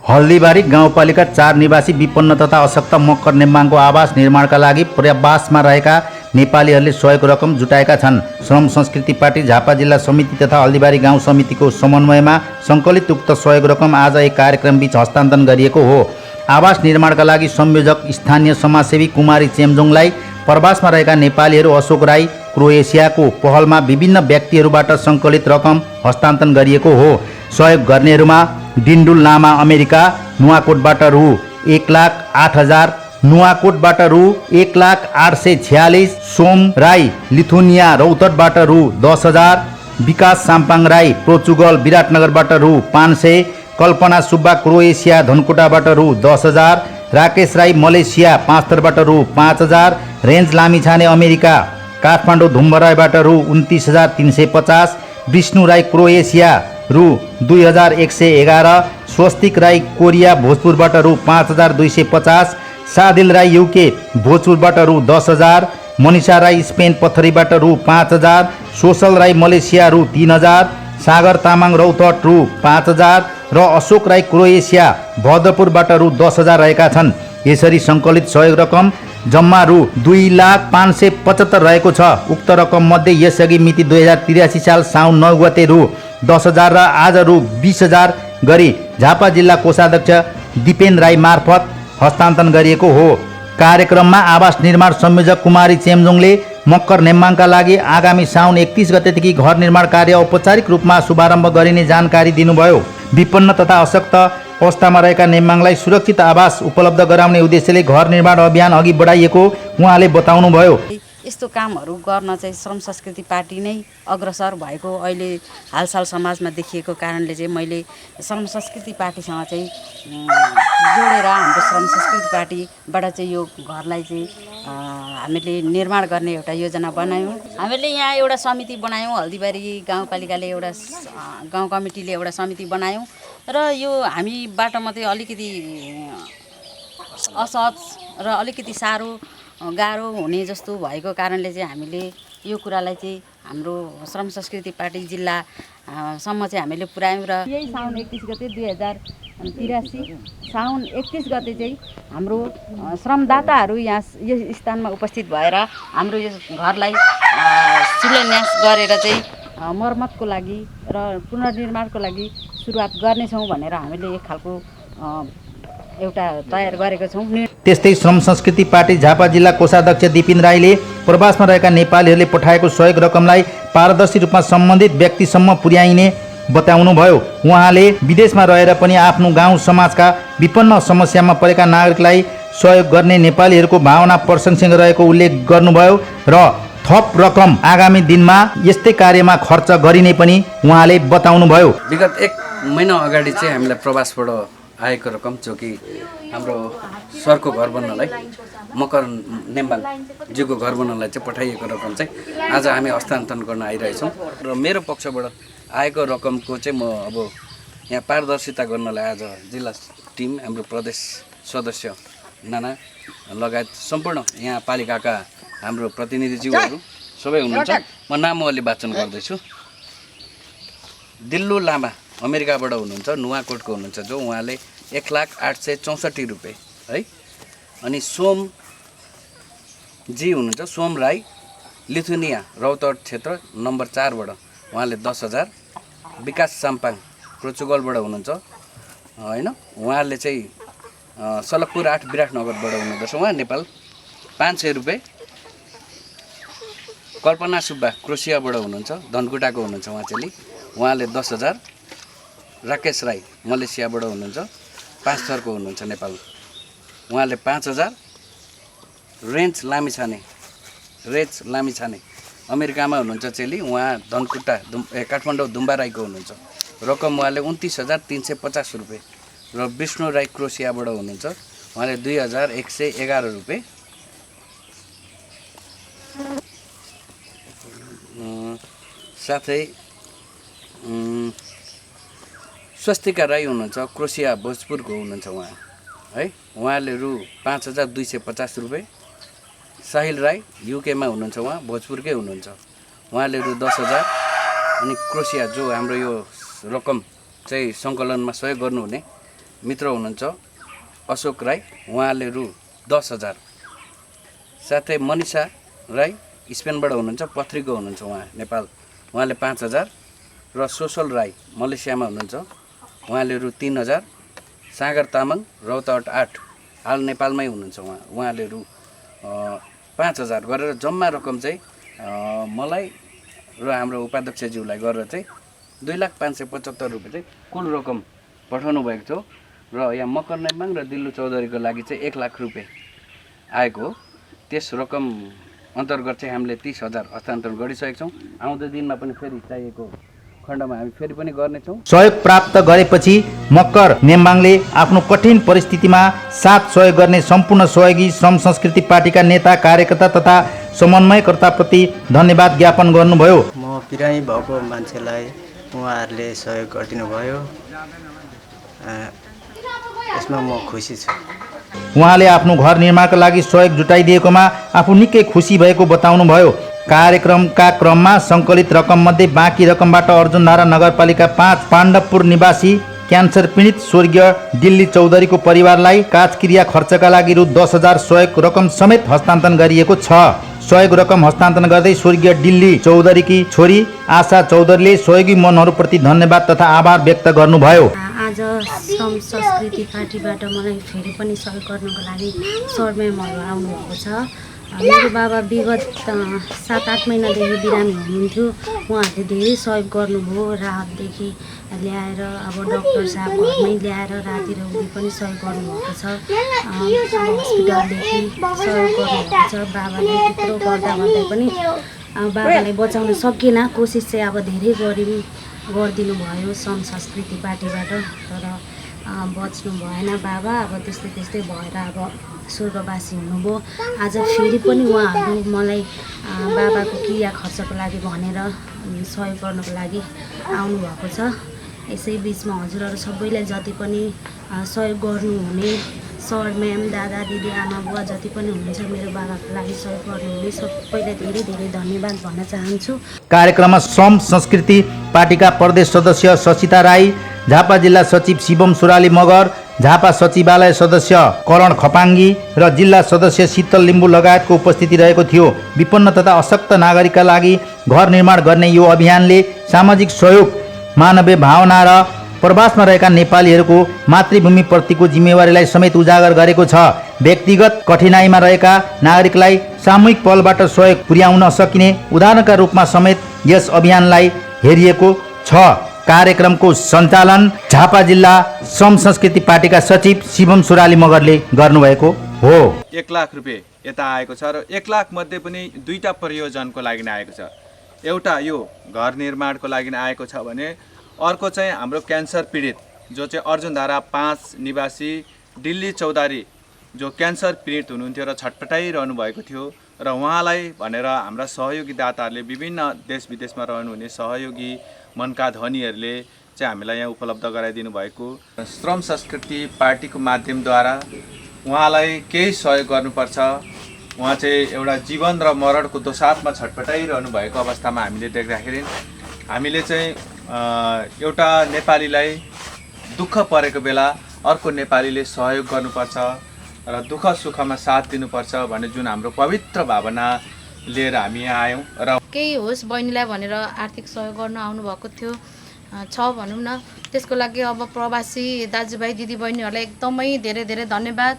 हल्दीबारी गाउँपालिका 4 निवासी विपन्न तथा अशक्त मकर नेम्बाङको आवास निर्माणका लागि प्रवासमा रहेका नेपालीहरूले सहयोग रकम जुटाएका छन्। श्रम संस्कृति पार्टी झापा जिल्ला समिति तथा हल्दीबारी गाउँ समितिको समन्वयमा सङ्कलित उक्त सहयोग रकम आज एक कार्यक्रमबीच हस्तान्तरण गरिएको हो। आवास निर्माणका लागि संयोजक स्थानीय समाजसेवी कुमारी चेम्जोङलाई प्रवासमा रहेका नेपालीहरू अशोक राई क्रोएसियाको पहलमा विभिन्न व्यक्तिहरूबाट सङ्कलित रकम हस्तान्तरण गरिएको हो। सहयोग गर्नेहरूमा डिन्डुल लामा अमेरिका नुवाकोटबाट रु 1,08,000, नुवाकोटबाट रु 1,08,46, सोम राई लिथुनिया रौतटबाट रु 10,000, विकास साम्पाङ राई पोर्चुगल विराटनगरबाट रु 500, कल्पना सुब्बा क्रोएसिया धनकुटाबाट रु 10,000, राकेश राई मलेसिया पाँचथरबाट रु 5,000, रेन्ज लामिछाने अमेरिका काठमाडौँ धुम्बराईबाट रु 29,350, विष्णु राई क्रोएसिया रु 2,111, स्वस्तिक राई कोरिया भोजपुरबाट रु 5,250, सादिल राई युके भोजपुरबाट रु 10,000, मनिषा राई स्पेन पथरीबाट रु 5,000, सोसल राई मलेसिया रु 3,000, सागर तामाङ रौतहट रु 5,000 र अशोक राई क्रोएसिया भद्रपुरबाट रु 10,000 रहेका छन्। यसरी सङ्कलित सहयोग रकम जम्मा रु 2,05,75 रहेको छ। उक्त रकम मध्ये यसअघि मिति 2083 साल साउन 9 गते रु 10,000 र आज रु 20,000 गरी झापा जिल्ला कोषाध्यक्ष दिपेन राई मार्फत हस्तान्तरण गरिएको हो। कार्यक्रममा आवास निर्माण संयोजक कुमारी चेम्जोङले मकर नेम्बाङका लागि आगामी साउन 31 गतेदेखि घर निर्माण कार्य औपचारिक रूपमा शुभारम्भ गरिने जानकारी दिनुभयो। विपन्न तथा अशक्त अवस्थामा रहेका नेम्बाङलाई सुरक्षित आवास उपलब्ध गराउने उद्देश्यले घर निर्माण अभियान अघि बढाइएको उहाँले बताउनुभयो। यस्तो कामहरू गर्न चाहिँ श्रम संस्कृति पार्टी नै अग्रसर भएको अहिले हालसाल समाजमा देखिएको कारणले चाहिँ मैले श्रम संस्कृति पार्टीसँग चाहिँ जोडेर हाम्रो श्रम संस्कृति पार्टीबाट चाहिँ यो घरलाई चाहिँ हामीले निर्माण गर्ने एउटा योजना बनायौँ। हामीले यहाँ एउटा समिति बनायौँ, हल्दीबारी गाउँपालिकाले एउटा गाउँ कमिटीले एउटा समिति बनायौँ र यो हामीबाट मात्रै अलिकति असहज र अलिकति गाह्रो हुने जस्तो भएको कारणले चाहिँ हामीले यो कुरालाई चाहिँ हाम्रो श्रम संस्कृति पार्टी जिल्लासम्म चाहिँ हामीले पुर्यायौँ र यही साउन 31 गते 2083 साउन 31 गते चाहिँ हाम्रो श्रमदाताहरू यहाँ यस स्थानमा उपस्थित भएर हाम्रो यो घरलाई शिलान्यास गरेर चाहिँ मर्मतको लागि र पुनर्निर्माणको लागि सुरुवात गर्नेछौँ भनेर हामीले एक खालको एउटा तयार गरेको छौँ। त्यस्तै श्रम संस्कृति पार्टी झापा जिल्ला कोषाध्यक्ष दिपिन राईले प्रवासमा रहेका नेपालीहरूले पठाएको सहयोग रकमलाई पारदर्शी रूपमा सम्बन्धित व्यक्तिसम्म पुर्याइने बताउनुभयो। उहाँले विदेशमा रहेर पनि आफ्नो गाउँ समाजका विपन्न समस्यामा परेका नागरिकलाई सहयोग गर्ने नेपालीहरूको भावना प्रशंसनीय रहेको उल्लेख गर्नुभयो र थप रकम आगामी दिनमा यस्तै कार्यमा खर्च गरिने पनि उहाँले बताउनुभयो। विगत 1 महिना अगाडि चाहिँ हामीलाई प्रवासबाट आएको रकम जो कि हाम्रो सरको घर बन्नलाई मकर नेम्बाङ जीको घर बन्नलाई चाहिँ पठाइएको रकम चाहिँ आज हामी हस्तान्तरण गर्न आइरहेछौँ र मेरो पक्षबाट आएको रकमको चाहिँ म अब यहाँ पारदर्शिता गर्नलाई आज जिल्ला टिम हाम्रो प्रदेश सदस्य नाना लगायत सम्पूर्ण यहाँ पालिकाका हाम्रो प्रतिनिधिज्यूहरू सबै हुनुहुन्छ। म नाम अलि वाचन गर्दैछु। दिल्लु लामा अमेरिकाबाट हुनुहुन्छ, नुवाकोटको हुनुहुन्छ जो उहाँले 1,08,64 रुपियाँ है। अनि सोमजी हुनुहुन्छ, सोम राई लिथुनिया रौतहट क्षेत्र नम्बर 4बाट उहाँले 10,000, विकास साम्पाङ पोर्चुगलबाट हुनुहुन्छ होइन, उहाँले चाहिँ सलकपुर 8 विराटनगरबाट हुनुहुँदछ, उहाँ नेपाल 500 रुपियाँ, कल्पना सुब्बा क्रोसियाबाट हुनुहुन्छ, धनकुटाको हुनुहुन्छ उहाँले 10,000, राकेश राई मलेसियाबाट हुनुहुन्छ, 5 थरको हुनुहुन्छ नेपाल, उहाँले 5,000, रेन्ज लामिछाने अमेरिकामा हुनुहुन्छ चेली, उहाँ धनकुटा काठमाडौँ धुम्बराईको हुनुहुन्छ, रकम उहाँले 29,350 रुपियाँ र विष्णु राई क्रोसियाबाट हुनुहुन्छ, उहाँले 2,111 रुपियाँ, साथै स्वस्तिका राई हुनुहुन्छ क्रोसिया भोजपुरको हुनुहुन्छ उहाँ है, उहाँले रु 5,250 रुपियाँ, साहिल राई युकेमा हुनुहुन्छ, उहाँ भोजपुरकै हुनुहुन्छ, उहाँले रु 10,000, अनि क्रोसिया जो हाम्रो यो रकम चाहिँ सङ्कलनमा सहयोग गर्नुहुने मित्र हुनुहुन्छ अशोक राई, उहाँले रु 10,000। साथै मनिषा राई स्पेनबाट हुनुहुन्छ, पथरीको हुनुहुन्छ उहाँ नेपाल, उहाँले 5,000। र सोसल राई मलेसियामा हुनुहुन्छ, उहाँले रु 3,000। सागर तामाङ रौतहट 8 हाल नेपालमै हुनुहुन्छ, उहाँले रु 5,000 गरेर जम्मा रकम चाहिँ मलाई र हाम्रो उपाध्यक्षज्यूलाई गरेर चाहिँ 2,05,75,000 रुपियाँ चाहिँ कुल रकम पठाउनु भएको थियो। र यहाँ मकर नेम्बाङ र दिल्लु चौधरीको लागि चाहिँ 1 लाख रुपियाँ आएको हो। त्यस रकम अन्तर्गत चाहिँ हामीले 30,000 हस्तान्तरण गरिसकेका छौँ। आउँदो दिनमा पनि फेरि चाहिएको खण्डमा हामी फेरि पनि गर्नेछौँ। सहयोग प्राप्त गरेपछि मकर नेम्बाङले आफ्नो कठिन परिस्थितिमा साथ सहयोग गर्ने सम्पूर्ण सहयोगी श्रम संस्कृति पार्टीका नेता, कार्यकर्ता तथा समन्वयकर्ताप्रति धन्यवाद ज्ञापन गर्नुभयो। म बिरामी भएको मान्छेलाई उहाँहरूले सहयोग गरिदिनु भयो, यसमा म खुसी छु। उहाँले आफ्नो घर निर्माणका लागि सहयोग जुटाइदिएकोमा आफू निकै खुसी भएको बताउनुभयो। कार्यक्रमका क्रममा सङ्कलित रकममध्ये बाँकी रकमबाट अर्जुनधारा नगरपालिका 5 पाण्डवपुर निवासी क्यान्सर पीडित स्वर्गीय दिल्ली चौधरीको परिवारलाई काजक्रिया खर्चका लागि रु 10,000 सहयोग रकम समेत हस्तान्तरण गरिएको छ। सहयोग रकम हस्तान्तरण गर्दै स्वर्गीय दिल्ली चौधरीकी छोरी आशा चौधरीले सहयोगी मनहरूप्रति धन्यवाद तथा आभार व्यक्त गर्नुभयो। आज श्रम संस्कृति पार्टीबाट मलाई फेरि पनि सहयोग गर्नको लागि सरम्यामहरू आउनुभएको छ। मेरो बाबा विगत 7-8 महिनादेखि बिरामी हुनुहुन्थ्यो, उहाँहरूले धेरै सहयोग गर्नुभयो। राहतदेखि ल्याएर अब डाक्टर साहब घरमै ल्याएर राति रौदी पनि सहयोग गर्नुभएको छ। हस्पिटलदेखि सहयोग गर्नुभएको छ। बाबाले त्यत्रो गर्दा पनि बाबालाई बचाउन सकिएन, कोसिस चाहिँ अब धेरै गरिदिनु भयो श्रम संस्कृति पार्टीबाट, तर बच्नु भएन बाबा। अब त्यस्तै भएर अब स्वर्गवासी हुनुभयो। आज फेरि पनि उहाँहरू मलाई बाबाको क्रिया खर्चको लागि भनेर सहयोग गर्नको लागि आउनुभएको छ। यसै बिचमा हजुरहरू सबैलाई जति पनि सहयोग गर्नुहुने सर, म्याम, दादा, दिदी, आमा, बुवा जति पनि हुनुहुन्छ मेरो बाबाको लागि सहयोग गर्नुहुने सबैलाई धेरै धेरै धन्यवाद भन्न चाहन्छु। कार्यक्रममा श्रम संस्कृति पार्टीका प्रदेश सदस्य ससिता राई, झापा जिल्ला सचिव शिवम सुराली मगर, झापा सचिवालय सदस्य करण खपाङ्गी र जिल्ला सदस्य शीतल लिम्बू लगायतको उपस्थिति रहेको थियो। विपन्न तथा अशक्त नागरिकका लागि घर निर्माण गर्ने यो अभियानले सामाजिक सहयोग, मानवीय भावना र प्रवासमा रहेका नेपालीहरूको मातृभूमिप्रतिको जिम्मेवारीलाई समेत उजागर गरेको छ। व्यक्तिगत कठिनाइमा रहेका नागरिकलाई सामूहिक पहलबाट सहयोग पुर्याउन सकिने उदाहरणका रूपमा समेत यस अभियानलाई हेरिएको छ। कार्यक्रमको सञ्चालन झापा जिल्ला श्रम संस्कृति पार्टीका सचिव शिवम सुराली मगरले गर्नुभएको हो। 1 लाख रुपियाँ यता आएको छ र 1 लाख मध्ये पनि 2टा प्रयोजनको लागि आएको छ। एउटा यो घर निर्माणको लागि आएको छ भने अर्को चाहिँ हाम्रो क्यान्सर पीडित जो चाहिँ अर्जुनधारा 5 निवासी दिल्ली चौधरी जो क्यान्सर पीडित हुनुहुन्थ्यो र छटपटाइरहनु भएको थियो र उहाँलाई भनेर हाम्रा सहयोगी दाताहरूले विभिन्न देश विदेशमा रहनुहुने सहयोगी मनका धनीहरूले चाहिँ हामीलाई यहाँ उपलब्ध गराइदिनु भएको श्रम संस्कृति पार्टीको माध्यमद्वारा उहाँलाई केही सहयोग गर्नुपर्छ। उहाँ चाहिँ एउटा जीवन र मरणको दोसाथमा छटपटाइरहनु भएको अवस्थामा हामीले देख्दाखेरि हामीले चाहिँ एउटा नेपालीलाई दुःख परेको बेला अर्को नेपालीले सहयोग गर्नुपर्छ र दुःख सुखमा साथ दिनुपर्छ भन्ने जुन हाम्रो पवित्र भावना लिएर हामी यहाँ आयौँ र केही होस् बहिनीलाई भनेर आर्थिक सहयोग गर्न आउनुभएको थियो छ भनौँ न। त्यसको लागि अब प्रवासी दाजुभाइ दिदीबहिनीहरूलाई एकदमै धेरै धेरै धन्यवाद।